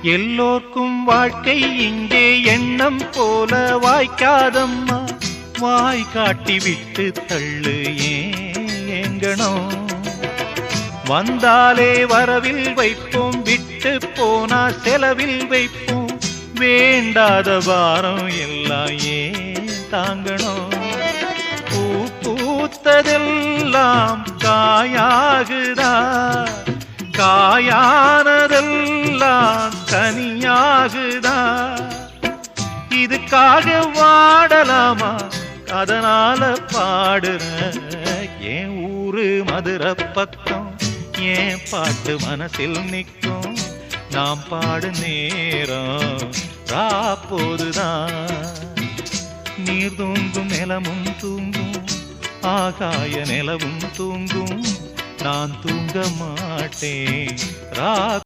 எல்லோர்க்கும் வாழ்க்கை இங்கே எண்ணம் போல வாய்க்காதம்மா. வாய் காட்டி விட்டு தள்ளு ஏங்கணும். வந்தாலே வரவில் வைப்போம், விட்டு போனா செலவில் வைப்போம். வேண்டாத பாரம் எல்லாம் ஏன் தாங்கணும். பூ பூத்ததெல்லாம் காயாகுதா, காயானதெல்லாம் கனியாகுதா. இதுக்காக வாடலாமா, அதனால பாடுற. என் ஊரு மதுரை பக்கம், என் பாட்டு மனசில் நிற்கும். நாம் பாடு நேரம் ராப்போதுதான். நீர் தூங்கும் நிலமும் தூங்கும், ஆகாய நிலவும் தூங்கும். நான் தூங்க மாட்டேன்.